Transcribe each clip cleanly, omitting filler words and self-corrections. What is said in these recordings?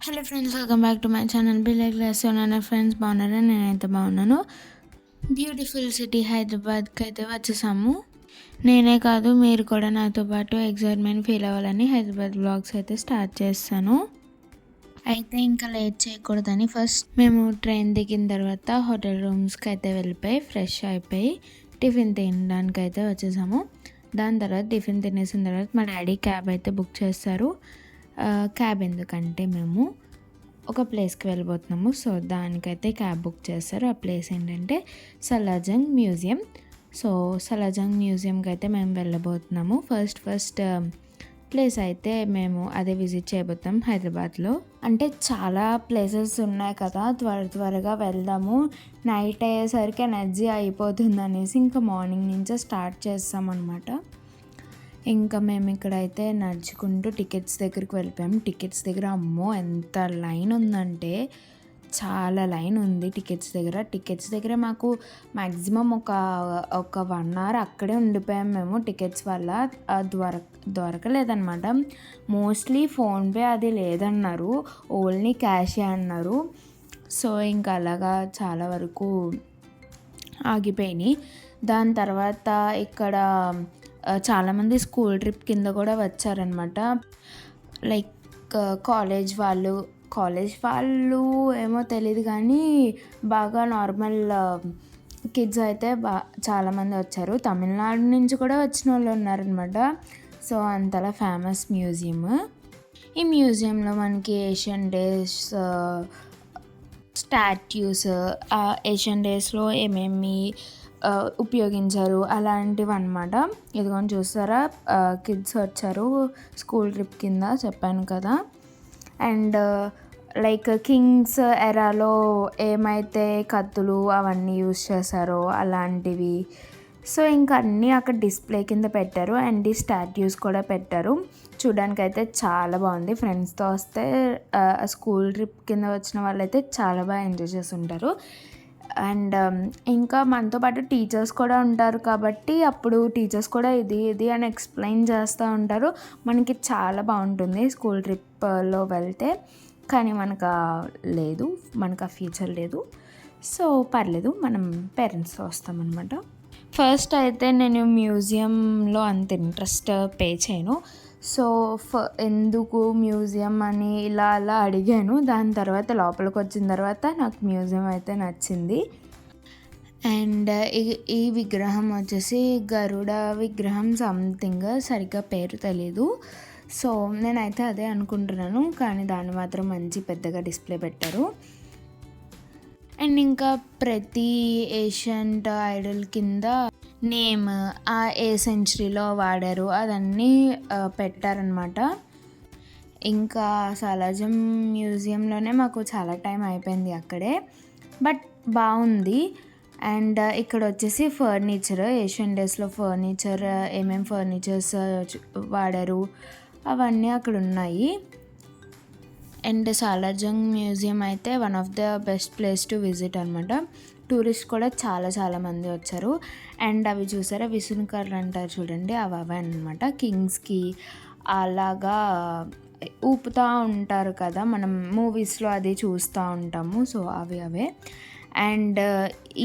Hello friends, welcome back to my channel. బిలే క్లాస్ ఉన్నాను ఫ్రెండ్స్. బాగున్నారా? నేనైతే బాగున్నాను. బ్యూటిఫుల్ సిటీ హైదరాబాద్కి అయితే వచ్చేసాము. నేనే కాదు, మీరు కూడా నాతో పాటు ఎగ్జైట్మెంట్ ఫీల్ అవ్వాలని హైదరాబాద్ బ్లాగ్స్ అయితే స్టార్ట్ చేస్తాను. అయితే ఇంకా లేట్ చేయకూడదని ఫస్ట్ మేము ట్రైన్ దిగిన తర్వాత హోటల్ రూమ్స్కి అయితే వెళ్ళిపోయి ఫ్రెష్ అయిపోయి టిఫిన్ తినడానికి అయితే వచ్చేసాము. దాని తర్వాత టిఫిన్ తినేసిన తర్వాత మా డాడీ క్యాబ్ అయితే బుక్ చేస్తారు. క్యాబ్ ఎందుకంటే మేము ఒక ప్లేస్కి వెళ్ళిపోతున్నాము, సో దానికైతే క్యాబ్ బుక్ చేస్తారు. ఆ ప్లేస్ ఏంటంటే సలార్జంగ్ మ్యూజియం. సో సలార్జంగ్ మ్యూజియంకి అయితే మేము వెళ్ళబోతున్నాము. ఫస్ట్ ప్లేస్ అయితే మేము అదే విజిట్ చేయబోతాం హైదరాబాద్లో. అంటే చాలా ప్లేసెస్ ఉన్నాయి కదా, త్వరగా వెళ్దాము, నైట్ అయ్యేసరికి ఎనర్జీ అయిపోతుంది అనేసి ఇంకా మార్నింగ్ నుంచే స్టార్ట్ చేస్తామన్నమాట. ఇంకా మేము ఇక్కడైతే నడుచుకుంటూ టికెట్స్ దగ్గరికి వెళ్ళిపోయాము. టికెట్స్ దగ్గర అమ్మో ఎంత లైన్ ఉందంటే చాలా లైన్ ఉంది టికెట్స్ దగ్గర మాకు మ్యాక్సిమం ఒక 1 అవర్ అక్కడే ఉండిపోయాం మేము. టికెట్స్ వల్ల దొరకలేదన్నమాట. మోస్ట్లీ ఫోన్పే అది లేదన్నారు, ఓన్లీ క్యాషే అన్నారు. సో ఇంకా అలాగా చాలా వరకు ఆగిపోయినాయి. దాని తర్వాత ఇక్కడ చాలామంది స్కూల్ ట్రిప్ కింద కూడా వచ్చారనమాట. లైక్ కాలేజ్ వాళ్ళు ఏమో తెలియదు కానీ బాగా నార్మల్ కిడ్స్ అయితే చాలామంది వచ్చారు. తమిళనాడు నుంచి కూడా వచ్చిన వాళ్ళు ఉన్నారనమాట. సో అంతలా ఫేమస్ మ్యూజియం. ఈ మ్యూజియంలో మనకి ఏషియన్ డేస్ స్టాట్యూస్, ఏషియన్ డేస్లో ఏమేమి ఉపయోగించారు అలాంటివి అనమాట. ఇదిగోని చూస్తారా, కిడ్స్ వచ్చారు స్కూల్ ట్రిప్ కింద చెప్పాను కదా. అండ్ లైక్ కింగ్స్ ఎరాలో ఏమైతే కత్తులు అవన్నీ యూస్ చేశారో అలాంటివి. సో ఇంకా అన్నీ అక్కడ డిస్ప్లే కింద పెట్టారు. అండ్ ఈ స్టాట్యూస్ కూడా పెట్టారు. చూడడానికి అయితే చాలా బాగుంది. ఫ్రెండ్స్తో వస్తే స్కూల్ ట్రిప్ కింద వచ్చిన వాళ్ళైతే చాలా బాగా ఎంజాయ్ చేసి ఉంటారు. అండ్ ఇంకా మనతో పాటు టీచర్స్ కూడా ఉంటారు కాబట్టి అప్పుడు టీచర్స్ కూడా ఇది అని ఎక్స్ప్లెయిన్ చేస్తూ ఉంటారు. మనకి చాలా బాగుంటుంది స్కూల్ ట్రిప్లో వెళ్తే. కానీ మనకు ఆ ఫీచర్ లేదు. సో పర్లేదు, మనం పేరెంట్స్తో వస్తామన్నమాట. ఫస్ట్ అయితే నేను మ్యూజియంలో అంత ఇంట్రెస్ట్ పే చేయను. సో ఎందుకు మ్యూజియం అని ఇలా అడిగాను. దాని తర్వాత లోపలికి వచ్చిన తర్వాత నాకు మ్యూజియం అయితే నచ్చింది. అండ్ ఈ విగ్రహం వచ్చేసి గరుడ విగ్రహం సంథింగ్, సరిగ్గా పేరు తెలీదు. సో నేనైతే అదే అనుకుంటున్నాను, కానీ దాన్ని మాత్రం మంచి పెద్దగా డిస్ప్లే పెట్టారు. అండ్ ఇంకా ప్రతి ఏషియంట్ ఐడల్ కింద నేమ్, ఏ సెంచరీలో వాడారు అదన్నీ పెట్టారనమాట. ఇంకా సాలార్జంగ్ మ్యూజియంలోనే మాకు చాలా టైం అయిపోయింది అక్కడే, బట్ బాగుంది. అండ్ ఇక్కడ వచ్చేసి ఫర్నిచర్, ఏషియన్ డేస్లో ఫర్నిచర్, ఏమేమి ఫర్నిచర్స్ వాడారు అవన్నీ అక్కడ ఉన్నాయి. అండ్ సాలార్జంగ్ మ్యూజియం అయితే one of the best place to visit అనమాట. టూరిస్ట్ కూడా చాలా మంది వచ్చారు. అండ్ అవి చూసారా, విసునకర్రలు అంటారు చూడండి, అవే అనమాట. కింగ్స్కి అలాగా ఊపుతూ ఉంటారు కదా, మనం మూవీస్లో అది చూస్తూ ఉంటాము. So away. అండ్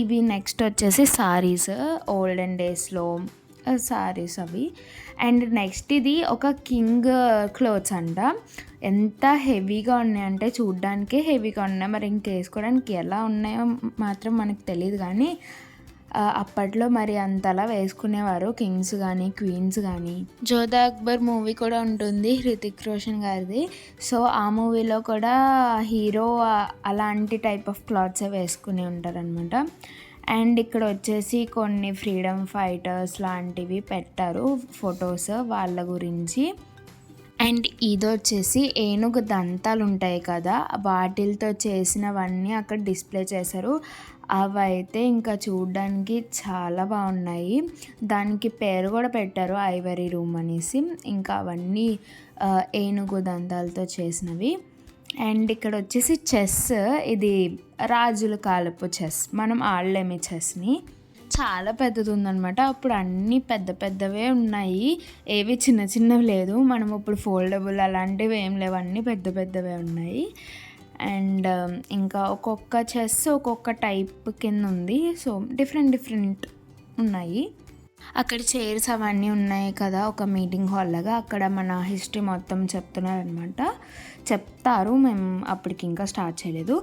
ఇవి నెక్స్ట్ వచ్చేసి సారీస్, ఓల్డెన్ డేస్లో సారీస్ అవి. అండ్ నెక్స్ట్ ఇది ఒక కింగ్ క్లోత్స్ అంట. ఎంత హెవీగా ఉన్నాయంటే చూడ్డానికే హెవీగా ఉన్నాయి, మరి ఇంకేసుకోవడానికి ఎలా ఉన్నాయో మాత్రం మనకు తెలియదు. కానీ అప్పట్లో మరి అంతలా వేసుకునేవారు కింగ్స్ కానీ క్వీన్స్ కానీ. జోధా అక్బర్ మూవీ కూడా ఉంటుంది హృతిక్ రోషన్ గారిది. సో ఆ మూవీలో కూడా హీరో అలాంటి టైప్ ఆఫ్ క్లాత్సే వేసుకుని ఉంటారనమాట. అండ్ ఇక్కడ వచ్చేసి కొన్ని ఫ్రీడమ్ ఫైటర్స్ లాంటివి పెట్టారు ఫొటోస్ వాళ్ళ గురించి. అండ్ ఇది వచ్చేసి ఏనుగు దంతాలు ఉంటాయి కదా, వాటిలతో చేసినవన్నీ అక్కడ డిస్ప్లే చేశారు. అవైతే ఇంకా చూడడానికి చాలా బాగున్నాయి. దానికి పేరు కూడా పెట్టారు, ఐవరీ రూమ్ అనేసి. ఇంకా అవన్నీ ఏనుగు దంతాలతో చేసినవి. అండ్ ఇక్కడ వచ్చేసి చెస్, ఇది రాజుల కాలపు చెస్, మనం ఆడలేము చెస్ని. చాలా పెద్దది ఉందనమాట. అప్పుడు అన్నీ పెద్ద పెద్దవే ఉన్నాయి, ఏవి చిన్న చిన్నవి లేదు. మనం ఇప్పుడు ఫోల్డబుల్ అలాంటివి ఏం లేవు, అన్నీ పెద్ద పెద్దవే ఉన్నాయి. అండ్ ఇంకా ఒక్కొక్క చెస్ ఒక్కొక్క టైప్ కింద ఉంది. సో డిఫరెంట్ ఉన్నాయి. అక్కడ చైర్స్ అవన్నీ ఉన్నాయి కదా, ఒక మీటింగ్ హాల్ లాగా. అక్కడ మన హిస్టరీ మొత్తం చెప్తారు. మేము అప్పటికి ఇంకా స్టార్ట్ చేయలేదు.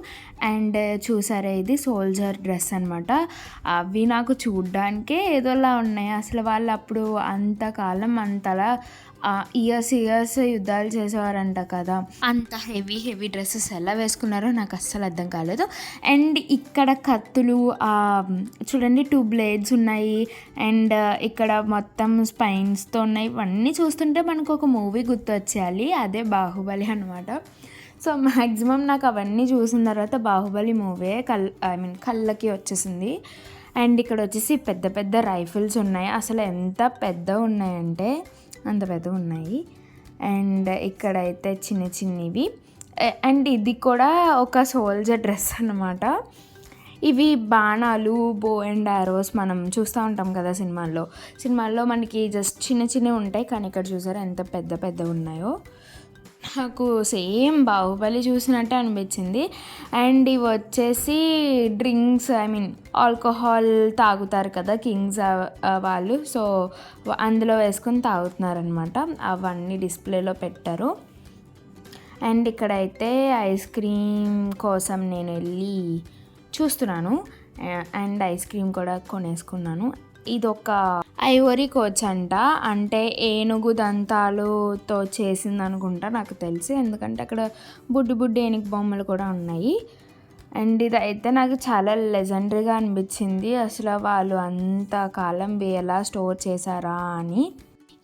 అండ్ చూసారా, ఇది సోల్జర్ డ్రెస్ అనమాట. అవి నాకు చూడ్డానికే ఏదోలా ఉన్నాయి. అసలు వాళ్ళు అప్పుడు అంతకాలం అంతలా ఇయర్స్ యుద్ధాలు చేసేవారంట కదా, అంత హెవీ డ్రెస్సెస్ ఎలా వేసుకున్నారో నాకు అస్సలు అర్థం కాలేదు. అండ్ ఇక్కడ కత్తులు చూడండి, 2 బ్లేడ్స్ ఉన్నాయి. అండ్ ఇక్కడ మొత్తం స్పైన్స్తో ఉన్నాయి. ఇవన్నీ చూస్తుంటే మనకు ఒక మూవీ గుర్తొచ్చేయాలి, అదే బాహుబలి అనమాట. సో మ్యాక్సిమం నాకు అవన్నీ చూసిన తర్వాత బాహుబలి మూవీ కళ్ళకి వచ్చేసింది. అండ్ ఇక్కడ వచ్చేసి పెద్ద పెద్ద రైఫిల్స్ ఉన్నాయి. అసలు ఎంత పెద్దగా ఉన్నాయంటే అంత పెద్దగా ఉన్నాయి. అండ్ ఇక్కడైతే చిన్నవి. అండ్ ఇది కూడా ఒక సోల్జర్ డ్రెస్ అన్నమాట. ఇవి బాణాలు, బో అండ్ ఆరోస్ మనం చూస్తూ ఉంటాం కదా సినిమాల్లో మనకి జస్ట్ చిన్నవి ఉంటాయి, కానీ ఇక్కడ చూసారా ఎంత పెద్ద ఉన్నాయో. నాకు సేమ్ బాహుబలి చూసినట్టే అనిపించింది. అండ్ ఇవి వచ్చేసి డ్రింక్స్, ఆల్కహాల్ తాగుతారు కదా కింగ్స్ వాళ్ళు, సో అందులో వేసుకొని తాగుతున్నారనమాట. అవన్నీ డిస్ప్లేలో పెట్టారు. అండ్ ఇక్కడైతే ఐస్ క్రీమ్ కోసం నేను వెళ్ళి చూస్తున్నాను. అండ్ ఐస్ క్రీమ్ కూడా కొనేసుకున్నాను. ఇదొక ఐవరీ కోచ్ అంట, అంటే ఏనుగు దంతాలుతో చేసింది అనుకుంటా నాకు తెలిసి, ఎందుకంటే అక్కడ బుడ్డి ఏనుగు బొమ్మలు కూడా ఉన్నాయి. అండ్ ఇదైతే నాకు చాలా లెజెండరీగా అనిపించింది. అసలు వాళ్ళు అంతకాలం ఎలా స్టోర్ చేశారా అని.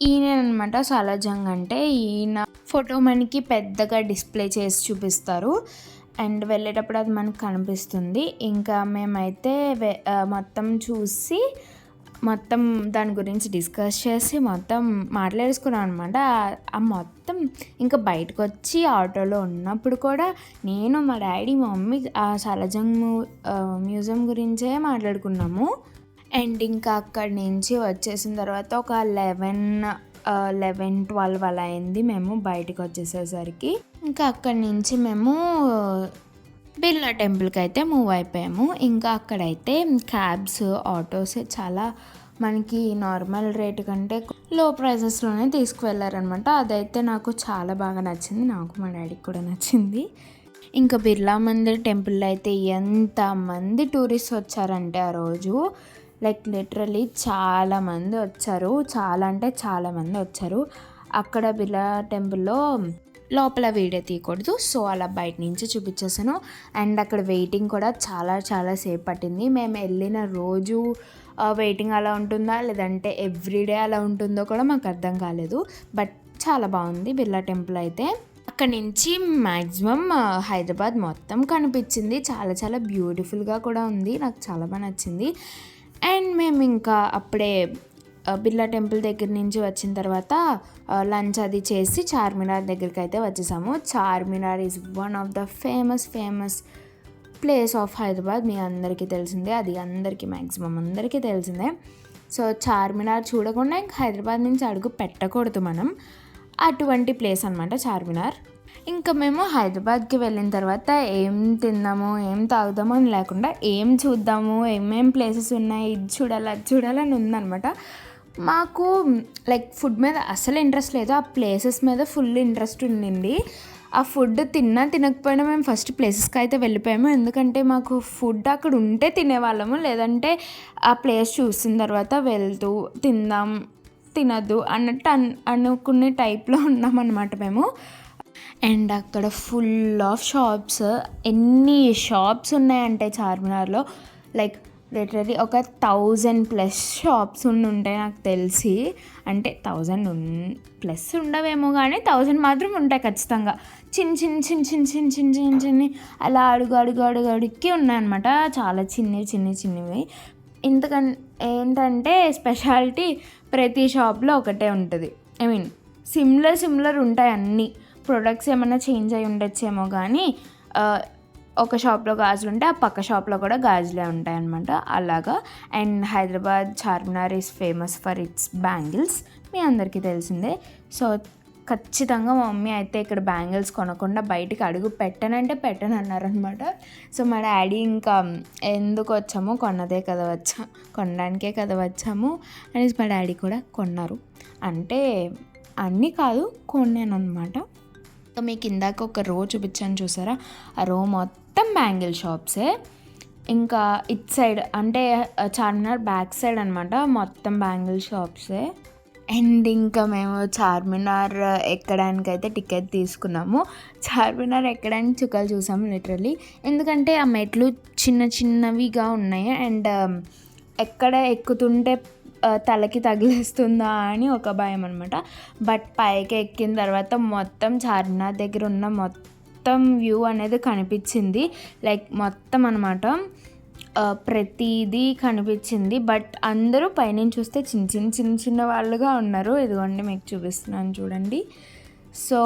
ఈయన అనమాట సాలార్జంగ్ అంటే. ఈయన ఫోటో మనకి పెద్దగా డిస్ప్లే చేసి చూపిస్తారు, అండ్ వెళ్ళేటప్పుడు అది మనకు కనిపిస్తుంది. ఇంకా మేమైతే మొత్తం చూసి మొత్తం దాని గురించి డిస్కస్ చేసి మొత్తం మాట్లాడేసుకున్నాం అనమాట. ఆ మొత్తం ఇంకా బయటకు వచ్చి ఆటోలో ఉన్నప్పుడు కూడా నేను, మా డాడీ, మా మమ్మీ ఆ సాలార్జంగ్ మ్యూజియం గురించే మాట్లాడుకున్నాము. అండ్ ఇంకా అక్కడి నుంచి వచ్చేసిన తర్వాత ఒక 11-12 అలా అయింది మేము బయటకు వచ్చేసేసరికి. ఇంకా అక్కడి నుంచి మేము బిర్లా టెంపుల్కి అయితే మూవ్ అయిపోయాము. ఇంకా అక్కడైతే క్యాబ్స్, ఆటోస్ చాలా మనకి నార్మల్ రేటు కంటే లో ప్రైజెస్లోనే తీసుకువెళ్ళారనమాట. అదైతే నాకు చాలా బాగా నచ్చింది, నాకు మా డాడీకి కూడా నచ్చింది. ఇంకా బిర్లా మందిర్ టెంపుల్లో అయితే ఎంతమంది టూరిస్ట్ వచ్చారంటే ఆ రోజు లిటరలీ చాలామంది వచ్చారు. చాలా అంటే చాలామంది వచ్చారు. అక్కడ బిర్లా టెంపుల్లో లోపల వీడియో తీయకూడదు, సో అలా బయట నుంచి చూపించేసాను. అండ్ అక్కడ వెయిటింగ్ కూడా చాలా సేపు పట్టింది. మేము వెళ్ళిన రోజు వెయిటింగ్ అలా ఉంటుందా లేదంటే ఎవ్రీడే అలా ఉంటుందో కూడా మాకు అర్థం కాలేదు. బట్ చాలా బాగుంది బిర్లా టెంపుల్ అయితే. అక్కడి నుంచి మ్యాక్సిమం హైదరాబాద్ మొత్తం కనిపించింది. చాలా బ్యూటిఫుల్గా కూడా ఉంది, నాకు చాలా బాగా నచ్చింది. అండ్ మేము ఇంకా అప్పుడే బిర్లా టెంపుల్ దగ్గర నుంచి వచ్చిన తర్వాత లంచ్ అది చేసి చార్మినార్ దగ్గరికి అయితే వచ్చేసాము. Charminar is one of the famous place of Hyderabad. మీ అందరికీ తెలిసిందే, అది మ్యాక్సిమం అందరికీ తెలిసిందే. సో చార్మినార్ చూడకుండా ఇంకా హైదరాబాద్ నుంచి అడుగు పెట్టకూడదు మనం, అటువంటి ప్లేస్ అనమాట చార్మినార్. ఇంకా మేము హైదరాబాద్కి వెళ్ళిన తర్వాత ఏం తిందాము ఏం తాగుదాము అని లేకుండా ఏం చూద్దాము, ఏమేం ప్లేసెస్ ఉన్నాయి, ఇది చూడాలి అది చూడాలని ఉందన్నమాట. మాకు ఫుడ్ మీద అసలు ఇంట్రెస్ట్ లేదు, ఆ ప్లేసెస్ మీద ఫుల్ ఇంట్రెస్ట్ ఉండింది. ఆ ఫుడ్ తినకపోయినా మేము ఫస్ట్ ప్లేసెస్కి అయితే వెళ్ళిపోయాము, ఎందుకంటే మాకు ఫుడ్ అక్కడ ఉంటే తినేవాళ్ళము, లేదంటే ఆ ప్లేస్ చూసిన తర్వాత వెళ్తూ తినద్దు అన్నట్టు అనుకునే టైప్లో ఉన్నామన్నమాట మేము. అండ్ అక్కడ ఫుల్ ఆఫ్ షాప్స్, ఎన్ని షాప్స్ ఉన్నాయంటే చార్మినార్లో లిటరలీ ఒక 1000+ షాప్స్ ఉంటాయి నాకు తెలిసి. అంటే 1000+ ఉండవేమో కానీ 1000 మాత్రం ఉంటాయి ఖచ్చితంగా. చిన్న అలా అడుగుకి ఉన్నాయన్నమాట, చాలా చిన్నవి. ఏంటంటే స్పెషాలిటీ ప్రతి షాప్లో ఒకటే ఉంటుంది. సిమిలర్ ఉంటాయి అన్నీ. ప్రొడక్ట్స్ ఏమైనా చేంజ్ అయి ఉండొచ్చేమో కానీ ఒక షాప్లో గాజులు ఉంటే ఆ పక్క షాప్లో కూడా గాజులే ఉంటాయన్నమాట అలాగా. And Hyderabad Charminar is famous for its bangles, మీ అందరికీ తెలిసిందే. సో ఖచ్చితంగా మా మమ్మీ అయితే ఇక్కడ బ్యాంగిల్స్ కొనకుండా బయటికి అడుగు పెట్టనంటే పెట్టను అన్నారనమాట. సో మా డాడీ ఇంకా ఎందుకు వచ్చాము, కొనడానికే కదా వచ్చాము అనేసి మా డాడీ కూడా కొన్నారు. అంటే అన్నీ కాదు, కొన్నాను అనమాట. మీకు ఇందాక ఒక రో చూపించాను చూసారా, ఆ రో మొత్తం బ్యాంగిల్ షాప్సే. ఇంకా ఇట్ సైడ్ అంటే చార్మినార్ బ్యాక్ సైడ్ అనమాట మొత్తం బ్యాంగిల్ షాప్సే. అండ్ ఇంకా మేము చార్మినార్ ఎక్కడానికైతే టికెట్ తీసుకున్నాము. చార్మినార్ ఎక్కడానికి చుక్కలు చూసాము లిటరల్లీ, ఎందుకంటే ఆ మెట్లు చిన్న చిన్నవిగా ఉన్నాయి. అండ్ ఎక్కడ ఎక్కుతుంటే తలకి తగిలేస్తుందా అని ఒక భయం అనమాట. బట్ పైకి ఎక్కిన తర్వాత మొత్తం చార్మినార్ దగ్గర ఉన్న మొత్తం వ్యూ అనేది కనిపించింది. లైక్ మొత్తం అనమాట, ప్రతిదీ కనిపించింది. బట్ అందరూ పైనుంచి చూస్తే చిన్న వాళ్ళుగా ఉన్నారు. ఇదిగోండి మీకు చూపిస్తున్నాను చూడండి. సో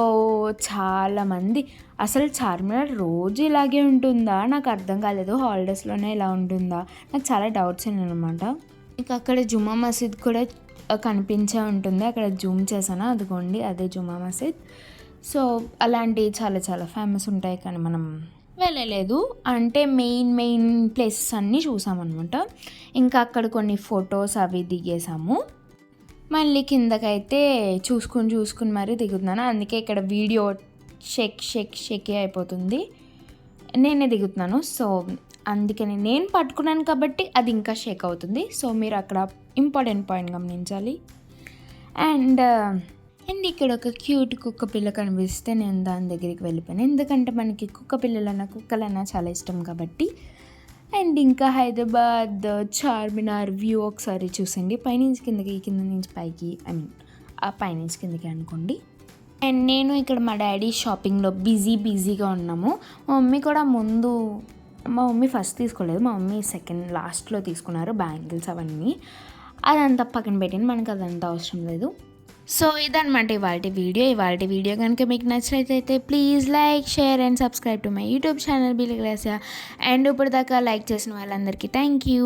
చాలామంది, అసలు చార్మినార్ రోజు ఇలాగే ఉంటుందా నాకు అర్థం కాలేదు, హాలిడేస్లోనే ఇలా ఉంటుందా నాకు చాలా డౌట్స్ అనమాట. ఇక అక్కడ జుమ్మా మసీద్ కూడా కనిపించే ఉంటుంది, అక్కడ జూమ్ చేశాను, అదిగోండి అదే జుమ్మా మసీద్. సో అలాంటివి చాలా చాలా ఫేమస్ ఉంటాయి కానీ మనం వెళ్ళలేదు. అంటే మెయిన్ ప్లేసెస్ అన్నీ చూసామన్నమాట. ఇంకా అక్కడ కొన్ని ఫొటోస్ అవి దిగేసాము. మళ్ళీ కిందకైతే చూసుకుని మరీ దిగుతున్నాను. అందుకే ఇక్కడ వీడియో షేకే అయిపోతుంది, నేనే దిగుతున్నాను. సో అందుకని నేను పట్టుకున్నాను కాబట్టి అది ఇంకా షేక్ అవుతుంది. సో మీరు అక్కడ ఇంపార్టెంట్ పాయింట్ గమనించాలి. అండ్ ఇక్కడ ఒక క్యూట్ కుక్క పిల్ల కనిపిస్తే నేను దాని దగ్గరికి వెళ్ళిపోయాను, ఎందుకంటే మనకి కుక్కలన్నా చాలా ఇష్టం కాబట్టి. అండ్ ఇంకా హైదరాబాద్ చార్మినార్ వ్యూ ఒకసారి చూసండి, పైనుంచి కిందకి, కింద నుంచి పైకి, ఆ పైనుంచి కిందకి అనుకోండి. అండ్ నేను ఇక్కడ మా డాడీ షాపింగ్లో బిజీగా ఉన్నాము. మా మమ్మీ ఫస్ట్ తీసుకోలేదు, మా మమ్మీ సెకండ్ లాస్ట్లో తీసుకున్నారు బ్యాంగిల్స్ అవన్నీ. అదంతా పక్కన పెట్టింది, మనకు అదంతా అవసరం లేదు. సో ఇదన్నమాట ఇవాళ వీడియో కనుక మీకు నచ్చినట్లయితే please like, share and subscribe to my YouTube channel బిల్ గ్లాసియా. అండ్ ఇప్పుడు దాకా లైక్ చేసిన వాళ్ళందరికీ థ్యాంక్ యూ.